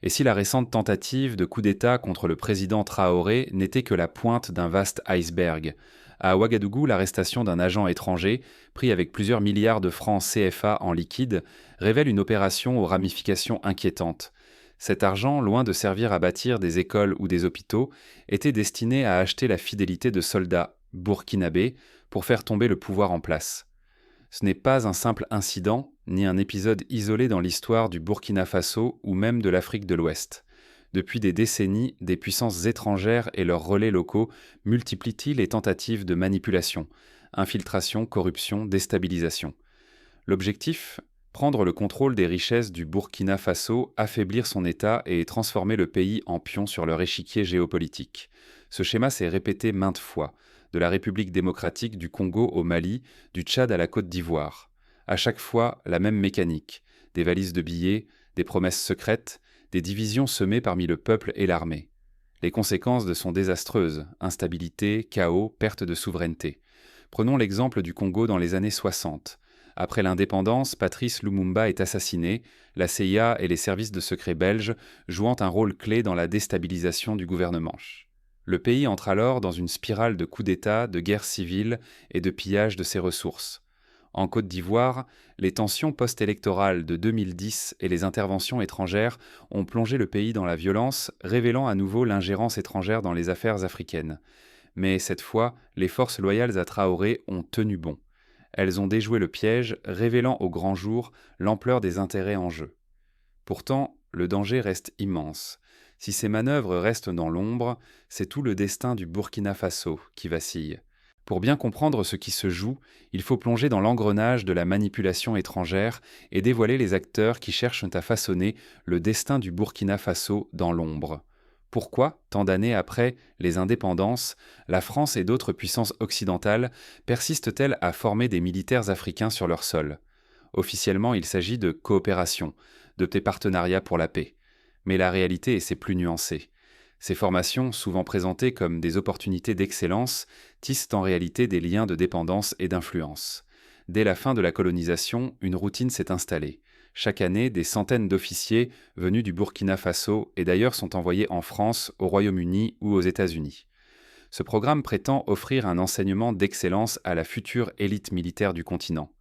Et si la récente tentative de coup d'État contre le président Traoré n'était que la pointe d'un vaste iceberg? À Ouagadougou, l'arrestation d'un agent étranger, pris avec plusieurs milliards de francs CFA en liquide, révèle une opération aux ramifications inquiétantes. Cet argent, loin de servir à bâtir des écoles ou des hôpitaux, était destiné à acheter la fidélité de soldats burkinabés pour faire tomber le pouvoir en place. Ce n'est pas un simple incident, ni un épisode isolé dans l'histoire du Burkina Faso ou même de l'Afrique de l'Ouest. Depuis des décennies, des puissances étrangères et leurs relais locaux multiplient les tentatives de manipulation, infiltration, corruption, déstabilisation. L'objectif? Prendre le contrôle des richesses du Burkina Faso, affaiblir son État et transformer le pays en pion sur leur échiquier géopolitique. Ce schéma s'est répété maintes fois, de la République démocratique du Congo au Mali, du Tchad à la Côte d'Ivoire. À chaque fois, la même mécanique, des valises de billets, des promesses secrètes, des divisions semées parmi le peuple et l'armée. Les conséquences sont désastreuses, instabilité, chaos, perte de souveraineté. Prenons l'exemple du Congo dans les années 60. Après l'indépendance, Patrice Lumumba est assassiné, la CIA et les services de secret belges jouant un rôle clé dans la déstabilisation du gouvernement. Le pays entre alors dans une spirale de coups d'État, de guerre civile et de pillage de ses ressources. En Côte d'Ivoire, les tensions post-électorales de 2010 et les interventions étrangères ont plongé le pays dans la violence, révélant à nouveau l'ingérence étrangère dans les affaires africaines. Mais cette fois, les forces loyales à Traoré ont tenu bon. Elles ont déjoué le piège, révélant au grand jour l'ampleur des intérêts en jeu. Pourtant, le danger reste immense. Si ces manœuvres restent dans l'ombre, c'est tout le destin du Burkina Faso qui vacille. Pour bien comprendre ce qui se joue, il faut plonger dans l'engrenage de la manipulation étrangère et dévoiler les acteurs qui cherchent à façonner le destin du Burkina Faso dans l'ombre. Pourquoi, tant d'années après les indépendances, la France et d'autres puissances occidentales persistent-elles à former des militaires africains sur leur sol? Officiellement, il s'agit de coopération, de partenariats pour la paix. Mais la réalité est plus nuancée. Ces formations, souvent présentées comme des opportunités d'excellence, tissent en réalité des liens de dépendance et d'influence. Dès la fin de la colonisation, une routine s'est installée. Chaque année, des centaines d'officiers venus du Burkina Faso et d'ailleurs sont envoyés en France, au Royaume-Uni ou aux États-Unis. Ce programme prétend offrir un enseignement d'excellence à la future élite militaire du continent.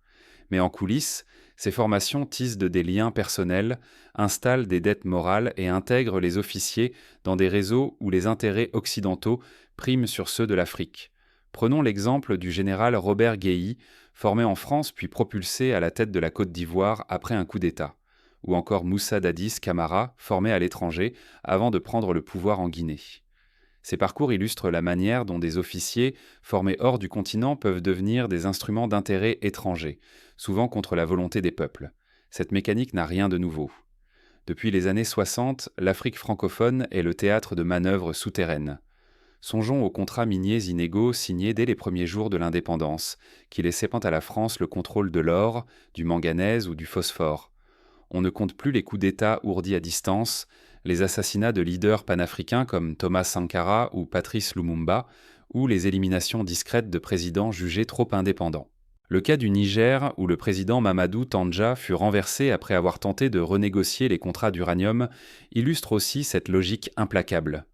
Mais en coulisses, ces formations tissent des liens personnels, installent des dettes morales et intègrent les officiers dans des réseaux où les intérêts occidentaux priment sur ceux de l'Afrique. Prenons l'exemple du général Robert Guéhi, formé en France puis propulsé à la tête de la Côte d'Ivoire après un coup d'État. Ou encore Moussa Dadis Camara, formé à l'étranger avant de prendre le pouvoir en Guinée. Ces parcours illustrent la manière dont des officiers formés hors du continent peuvent devenir des instruments d'intérêt étrangers, souvent contre la volonté des peuples. Cette mécanique n'a rien de nouveau. Depuis les années 60, l'Afrique francophone est le théâtre de manœuvres souterraines. Songeons aux contrats miniers inégaux signés dès les premiers jours de l'indépendance, qui laissaient à la France le contrôle de l'or, du manganèse ou du phosphore. On ne compte plus les coups d'État ourdis à distance, les assassinats de leaders panafricains comme Thomas Sankara ou Patrice Lumumba, ou les éliminations discrètes de présidents jugés trop indépendants. Le cas du Niger, où le président Mamadou Tandja fut renversé après avoir tenté de renégocier les contrats d'uranium, illustre aussi cette logique implacable.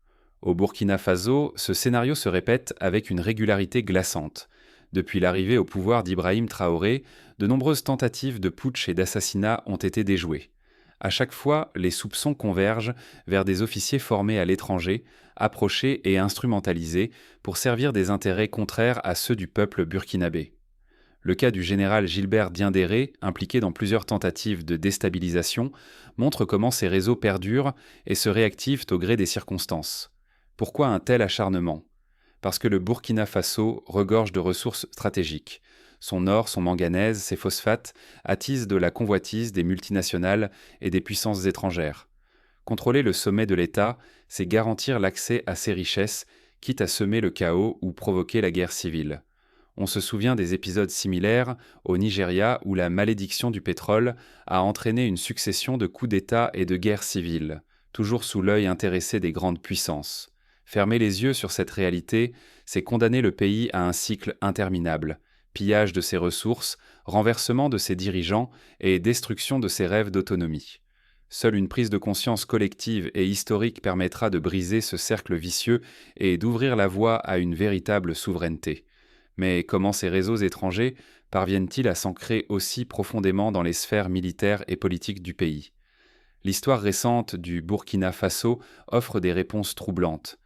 Au Burkina Faso, ce scénario se répète avec une régularité glaçante. Depuis l'arrivée au pouvoir d'Ibrahim Traoré, de nombreuses tentatives de putsch et d'assassinat ont été déjouées. À chaque fois, les soupçons convergent vers des officiers formés à l'étranger, approchés et instrumentalisés pour servir des intérêts contraires à ceux du peuple burkinabé. Le cas du général Gilbert Diendéré, impliqué dans plusieurs tentatives de déstabilisation, montre comment ces réseaux perdurent et se réactivent au gré des circonstances. Pourquoi un tel acharnement? Parce que le Burkina Faso regorge de ressources stratégiques. Son or, son manganèse, ses phosphates attisent de la convoitise des multinationales et des puissances étrangères. Contrôler le sommet de l'État, c'est garantir l'accès à ces richesses, quitte à semer le chaos ou provoquer la guerre civile. On se souvient des épisodes similaires au Nigeria où la malédiction du pétrole a entraîné une succession de coups d'État et de guerres civiles, toujours sous l'œil intéressé des grandes puissances. Fermer les yeux sur cette réalité, c'est condamner le pays à un cycle interminable, pillage de ses ressources, renversement de ses dirigeants et destruction de ses rêves d'autonomie. Seule une prise de conscience collective et historique permettra de briser ce cercle vicieux et d'ouvrir la voie à une véritable souveraineté. Mais comment ces réseaux étrangers parviennent-ils à s'ancrer aussi profondément dans les sphères militaires et politiques du pays? L'histoire récente du Burkina Faso offre des réponses troublantes.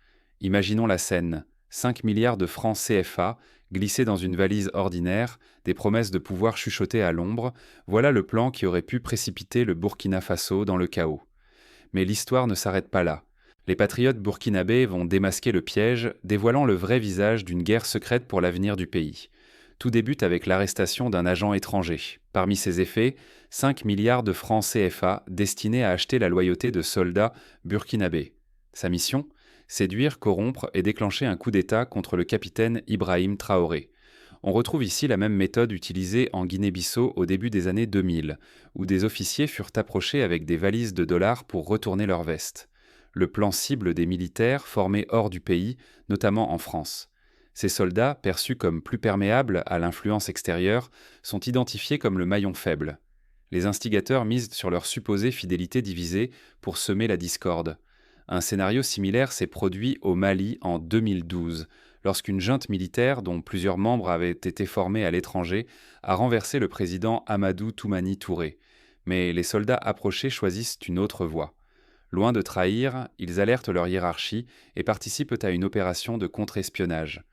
Imaginons la scène. 5 milliards de francs CFA glissés dans une valise ordinaire, des promesses de pouvoir chuchotées à l'ombre, voilà le plan qui aurait pu précipiter le Burkina Faso dans le chaos. Mais l'histoire ne s'arrête pas là. Les patriotes burkinabés vont démasquer le piège, dévoilant le vrai visage d'une guerre secrète pour l'avenir du pays. Tout débute avec l'arrestation d'un agent étranger. Parmi ses effets, 5 milliards de francs CFA destinés à acheter la loyauté de soldats burkinabés. Sa mission? Séduire, corrompre et déclencher un coup d'État contre le capitaine Ibrahim Traoré. On retrouve ici la même méthode utilisée en Guinée-Bissau au début des années 2000, où des officiers furent approchés avec des valises de dollars pour retourner leur veste. Le plan cible des militaires formés hors du pays, notamment en France. Ces soldats, perçus comme plus perméables à l'influence extérieure, sont identifiés comme le maillon faible. Les instigateurs misent sur leur supposée fidélité divisée pour semer la discorde. Un scénario similaire s'est produit au Mali en 2012, lorsqu'une junte militaire, dont plusieurs membres avaient été formés à l'étranger, a renversé le président Amadou Toumani Touré. Mais les soldats approchés choisissent une autre voie. Loin de trahir, ils alertent leur hiérarchie et participent à une opération de contre-espionnage.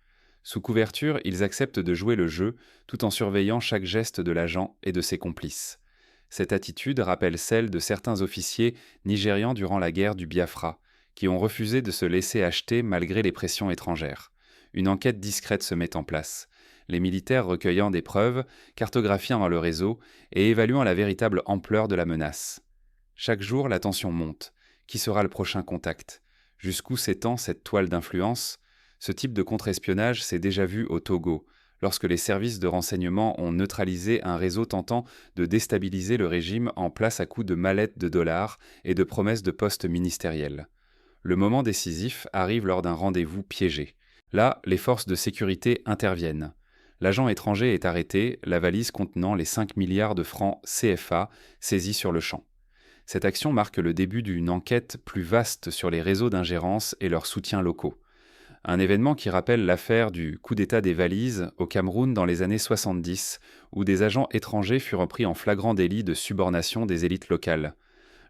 Sous couverture, ils acceptent de jouer le jeu, tout en surveillant chaque geste de l'agent et de ses complices. Cette attitude rappelle celle de certains officiers nigérians durant la guerre du Biafra, qui ont refusé de se laisser acheter malgré les pressions étrangères. Une enquête discrète se met en place, les militaires recueillant des preuves, cartographiant le réseau et évaluant la véritable ampleur de la menace. Chaque jour, la tension monte. Qui sera le prochain contact? Jusqu'où s'étend cette toile d'influence? Ce type de contre-espionnage s'est déjà vu au Togo, lorsque les services de renseignement ont neutralisé un réseau tentant de déstabiliser le régime en place à coups de mallettes de dollars et de promesses de postes ministériels. Le moment décisif arrive lors d'un rendez-vous piégé. Là, les forces de sécurité interviennent. L'agent étranger est arrêté, la valise contenant les 5 milliards de francs CFA saisis sur le champ. Cette action marque le début d'une enquête plus vaste sur les réseaux d'ingérence et leurs soutiens locaux. Un événement qui rappelle l'affaire du coup d'État des valises au Cameroun dans les années 70, où des agents étrangers furent pris en flagrant délit de subornation des élites locales.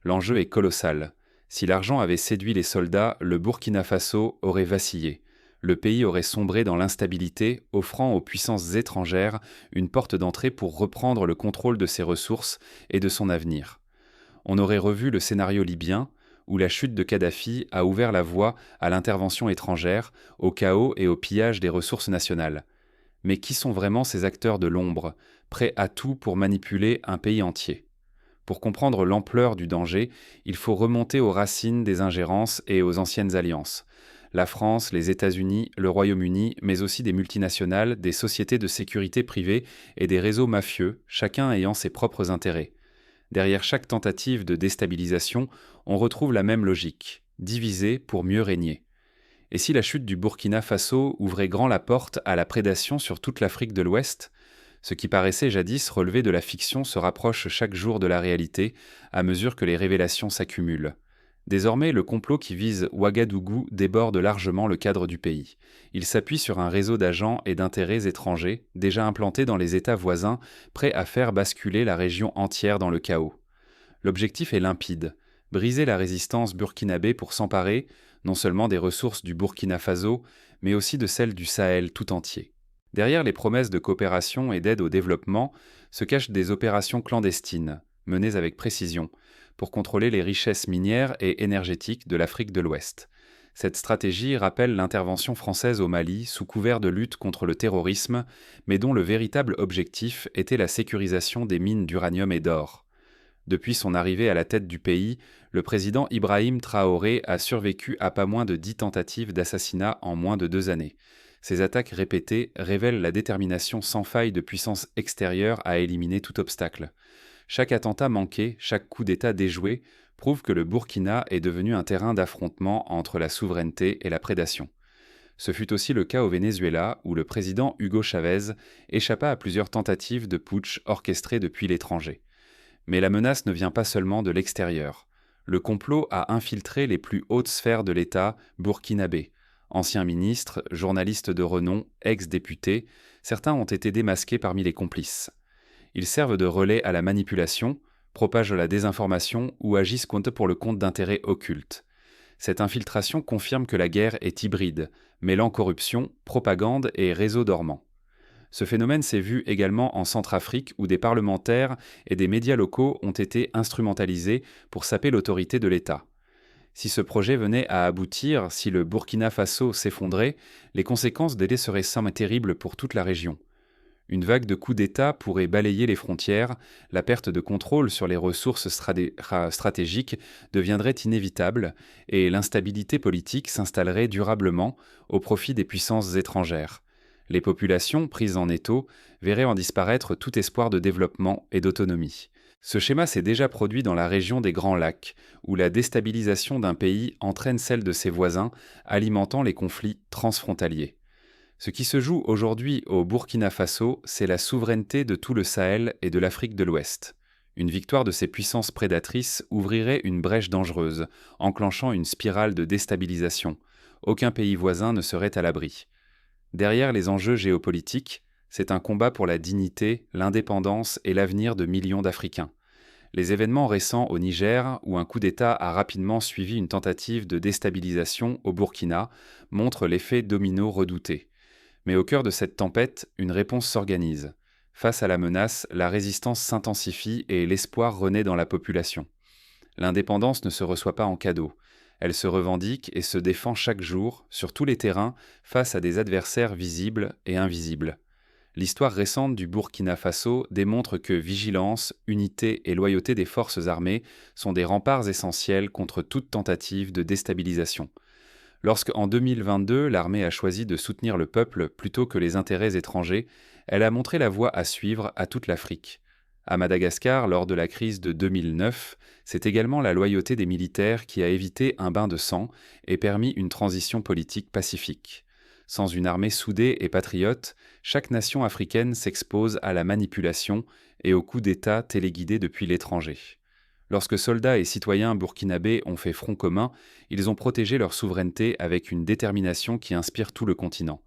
L'enjeu est colossal. Si l'argent avait séduit les soldats, le Burkina Faso aurait vacillé. Le pays aurait sombré dans l'instabilité, offrant aux puissances étrangères une porte d'entrée pour reprendre le contrôle de ses ressources et de son avenir. On aurait revu le scénario libyen, où la chute de Kadhafi a ouvert la voie à l'intervention étrangère, au chaos et au pillage des ressources nationales. Mais qui sont vraiment ces acteurs de l'ombre, prêts à tout pour manipuler un pays entier? Pour comprendre l'ampleur du danger, il faut remonter aux racines des ingérences et aux anciennes alliances. La France, les États-Unis, le Royaume-Uni, mais aussi des multinationales, des sociétés de sécurité privées et des réseaux mafieux, chacun ayant ses propres intérêts. Derrière chaque tentative de déstabilisation, on retrouve la même logique, diviser pour mieux régner. Et si la chute du Burkina Faso ouvrait grand la porte à la prédation sur toute l'Afrique de l'Ouest, ce qui paraissait jadis relever de la fiction se rapproche chaque jour de la réalité à mesure que les révélations s'accumulent. Désormais, le complot qui vise Ouagadougou déborde largement le cadre du pays. Il s'appuie sur un réseau d'agents et d'intérêts étrangers déjà implantés dans les États voisins, prêts à faire basculer la région entière dans le chaos. L'objectif est limpide, briser la résistance burkinabé pour s'emparer non seulement des ressources du Burkina Faso, mais aussi de celles du Sahel tout entier. Derrière les promesses de coopération et d'aide au développement se cachent des opérations clandestines, menées avec précision, pour contrôler les richesses minières et énergétiques de l'Afrique de l'Ouest. Cette stratégie rappelle l'intervention française au Mali sous couvert de lutte contre le terrorisme, mais dont le véritable objectif était la sécurisation des mines d'uranium et d'or. Depuis son arrivée à la tête du pays, le président Ibrahim Traoré a survécu à pas moins de 10 tentatives d'assassinat en moins de 2 années. Ces attaques répétées révèlent la détermination sans faille de puissances extérieures à éliminer tout obstacle. Chaque attentat manqué, chaque coup d'État déjoué, prouve que le Burkina est devenu un terrain d'affrontement entre la souveraineté et la prédation. Ce fut aussi le cas au Venezuela, où le président Hugo Chavez échappa à plusieurs tentatives de putsch orchestrées depuis l'étranger. Mais la menace ne vient pas seulement de l'extérieur. Le complot a infiltré les plus hautes sphères de l'État burkinabé. Anciens ministres, journalistes de renom, ex-députés, certains ont été démasqués parmi les complices. Ils servent de relais à la manipulation, propagent la désinformation ou agissent pour le compte d'intérêts occultes. Cette infiltration confirme que la guerre est hybride, mêlant corruption, propagande et réseaux dormants. Ce phénomène s'est vu également en Centrafrique où des parlementaires et des médias locaux ont été instrumentalisés pour saper l'autorité de l'État. Si ce projet venait à aboutir, si le Burkina Faso s'effondrait, les conséquences des seraient terribles pour toute la région. Une vague de coups d'État pourrait balayer les frontières, la perte de contrôle sur les ressources stratégiques deviendrait inévitable et l'instabilité politique s'installerait durablement au profit des puissances étrangères. Les populations, prises en étau, verraient en disparaître tout espoir de développement et d'autonomie. Ce schéma s'est déjà produit dans la région des Grands Lacs, où la déstabilisation d'un pays entraîne celle de ses voisins, alimentant les conflits transfrontaliers. Ce qui se joue aujourd'hui au Burkina Faso, c'est la souveraineté de tout le Sahel et de l'Afrique de l'Ouest. Une victoire de ces puissances prédatrices ouvrirait une brèche dangereuse, enclenchant une spirale de déstabilisation. Aucun pays voisin ne serait à l'abri. Derrière les enjeux géopolitiques, c'est un combat pour la dignité, l'indépendance et l'avenir de millions d'Africains. Les événements récents au Niger, où un coup d'État a rapidement suivi une tentative de déstabilisation au Burkina, montrent l'effet domino redouté. Mais au cœur de cette tempête, une réponse s'organise. Face à la menace, la résistance s'intensifie et l'espoir renaît dans la population. L'indépendance ne se reçoit pas en cadeau. Elle se revendique et se défend chaque jour, sur tous les terrains, face à des adversaires visibles et invisibles. L'histoire récente du Burkina Faso démontre que vigilance, unité et loyauté des forces armées sont des remparts essentiels contre toute tentative de déstabilisation. Lorsque, en 2022, l'armée a choisi de soutenir le peuple plutôt que les intérêts étrangers, elle a montré la voie à suivre à toute l'Afrique. À Madagascar, lors de la crise de 2009, c'est également la loyauté des militaires qui a évité un bain de sang et permis une transition politique pacifique. Sans une armée soudée et patriote, chaque nation africaine s'expose à la manipulation et aux coups d'État téléguidés depuis l'étranger. Lorsque soldats et citoyens burkinabés ont fait front commun, ils ont protégé leur souveraineté avec une détermination qui inspire tout le continent.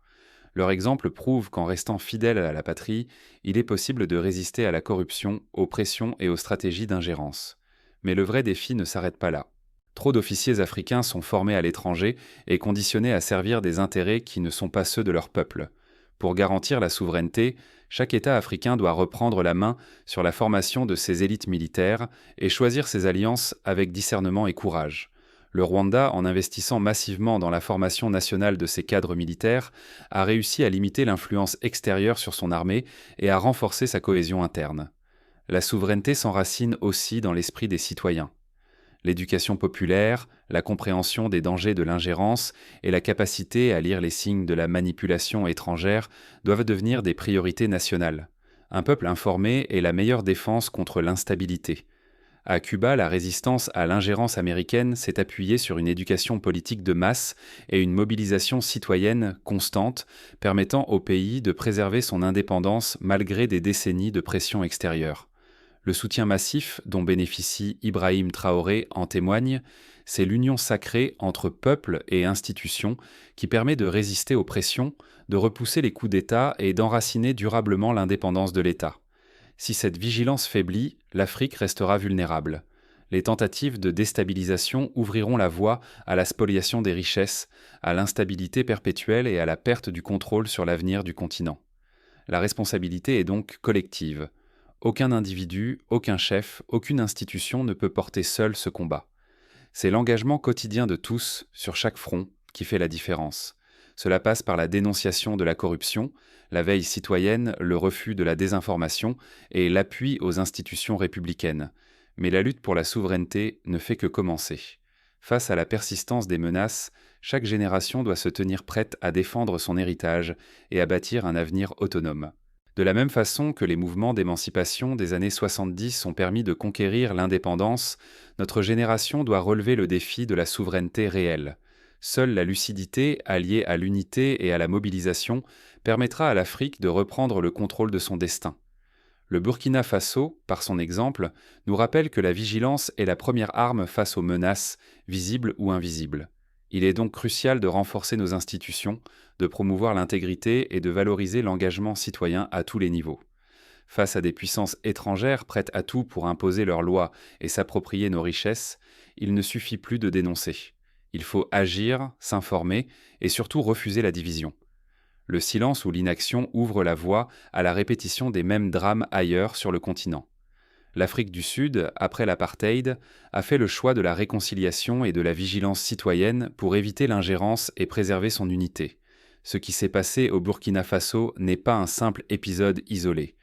Leur exemple prouve qu'en restant fidèle à la patrie, il est possible de résister à la corruption, aux pressions et aux stratégies d'ingérence. Mais le vrai défi ne s'arrête pas là. Trop d'officiers africains sont formés à l'étranger et conditionnés à servir des intérêts qui ne sont pas ceux de leur peuple. Pour garantir la souveraineté, chaque État africain doit reprendre la main sur la formation de ses élites militaires et choisir ses alliances avec discernement et courage. Le Rwanda, en investissant massivement dans la formation nationale de ses cadres militaires, a réussi à limiter l'influence extérieure sur son armée et à renforcer sa cohésion interne. La souveraineté s'enracine aussi dans l'esprit des citoyens. L'éducation populaire, la compréhension des dangers de l'ingérence et la capacité à lire les signes de la manipulation étrangère doivent devenir des priorités nationales. Un peuple informé est la meilleure défense contre l'instabilité. À Cuba, la résistance à l'ingérence américaine s'est appuyée sur une éducation politique de masse et une mobilisation citoyenne constante, permettant au pays de préserver son indépendance malgré des décennies de pression extérieure. Le soutien massif dont bénéficie Ibrahim Traoré en témoigne, c'est l'union sacrée entre peuple et institutions qui permet de résister aux pressions, de repousser les coups d'État et d'enraciner durablement l'indépendance de l'État. Si cette vigilance faiblit, l'Afrique restera vulnérable. Les tentatives de déstabilisation ouvriront la voie à la spoliation des richesses, à l'instabilité perpétuelle et à la perte du contrôle sur l'avenir du continent. La responsabilité est donc collective. Aucun individu, aucun chef, aucune institution ne peut porter seul ce combat. C'est l'engagement quotidien de tous, sur chaque front, qui fait la différence. Cela passe par la dénonciation de la corruption, la veille citoyenne, le refus de la désinformation et l'appui aux institutions républicaines. Mais la lutte pour la souveraineté ne fait que commencer. Face à la persistance des menaces, chaque génération doit se tenir prête à défendre son héritage et à bâtir un avenir autonome. De la même façon que les mouvements d'émancipation des années 70 ont permis de conquérir l'indépendance, notre génération doit relever le défi de la souveraineté réelle. Seule la lucidité, alliée à l'unité et à la mobilisation, permettra à l'Afrique de reprendre le contrôle de son destin. Le Burkina Faso, par son exemple, nous rappelle que la vigilance est la première arme face aux menaces, visibles ou invisibles. Il est donc crucial de renforcer nos institutions, de promouvoir l'intégrité et de valoriser l'engagement citoyen à tous les niveaux. Face à des puissances étrangères prêtes à tout pour imposer leurs lois et s'approprier nos richesses, il ne suffit plus de dénoncer. Il faut agir, s'informer et surtout refuser la division. Le silence ou l'inaction ouvrent la voie à la répétition des mêmes drames ailleurs sur le continent. L'Afrique du Sud, après l'apartheid, a fait le choix de la réconciliation et de la vigilance citoyenne pour éviter l'ingérence et préserver son unité. Ce qui s'est passé au Burkina Faso n'est pas un simple épisode isolé.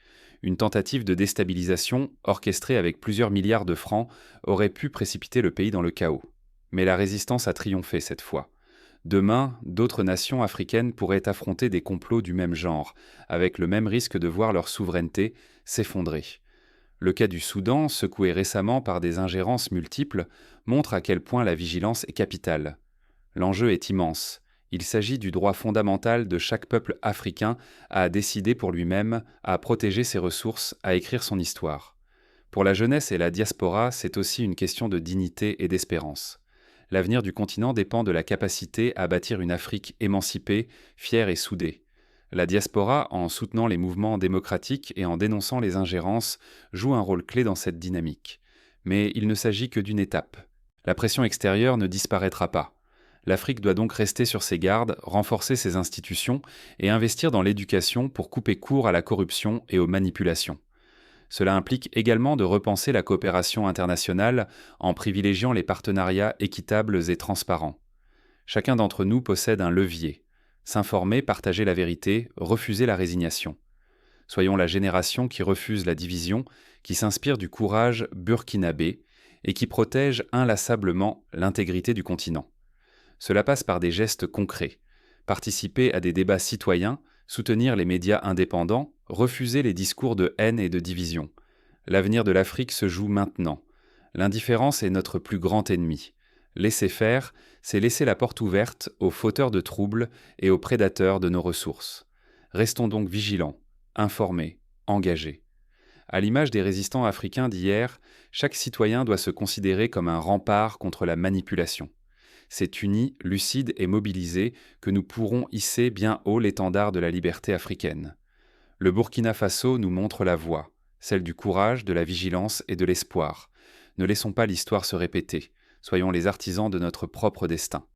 Une tentative de déstabilisation, orchestrée avec plusieurs milliards de francs, aurait pu précipiter le pays dans le chaos. Mais la résistance a triomphé cette fois. Demain, d'autres nations africaines pourraient affronter des complots du même genre, avec le même risque de voir leur souveraineté s'effondrer. Le cas du Soudan, secoué récemment par des ingérences multiples, montre à quel point la vigilance est capitale. L'enjeu est immense. Il s'agit du droit fondamental de chaque peuple africain à décider pour lui-même, à protéger ses ressources, à écrire son histoire. Pour la jeunesse et la diaspora, c'est aussi une question de dignité et d'espérance. L'avenir du continent dépend de la capacité à bâtir une Afrique émancipée, fière et soudée. La diaspora, en soutenant les mouvements démocratiques et en dénonçant les ingérences, joue un rôle clé dans cette dynamique. Mais il ne s'agit que d'une étape. La pression extérieure ne disparaîtra pas. L'Afrique doit donc rester sur ses gardes, renforcer ses institutions et investir dans l'éducation pour couper court à la corruption et aux manipulations. Cela implique également de repenser la coopération internationale en privilégiant les partenariats équitables et transparents. Chacun d'entre nous possède un levier. S'informer, partager la vérité, refuser la résignation. Soyons la génération qui refuse la division, qui s'inspire du courage burkinabé et qui protège inlassablement l'intégrité du continent. Cela passe par des gestes concrets. Participer à des débats citoyens, soutenir les médias indépendants, refuser les discours de haine et de division. L'avenir de l'Afrique se joue maintenant. L'indifférence est notre plus grand ennemi. Laisser faire, c'est laisser la porte ouverte aux fauteurs de troubles et aux prédateurs de nos ressources. Restons donc vigilants, informés, engagés. À l'image des résistants africains d'hier, chaque citoyen doit se considérer comme un rempart contre la manipulation. C'est unis, lucides et mobilisés que nous pourrons hisser bien haut l'étendard de la liberté africaine. Le Burkina Faso nous montre la voie, celle du courage, de la vigilance et de l'espoir. Ne laissons pas l'histoire se répéter. Soyons les artisans de notre propre destin.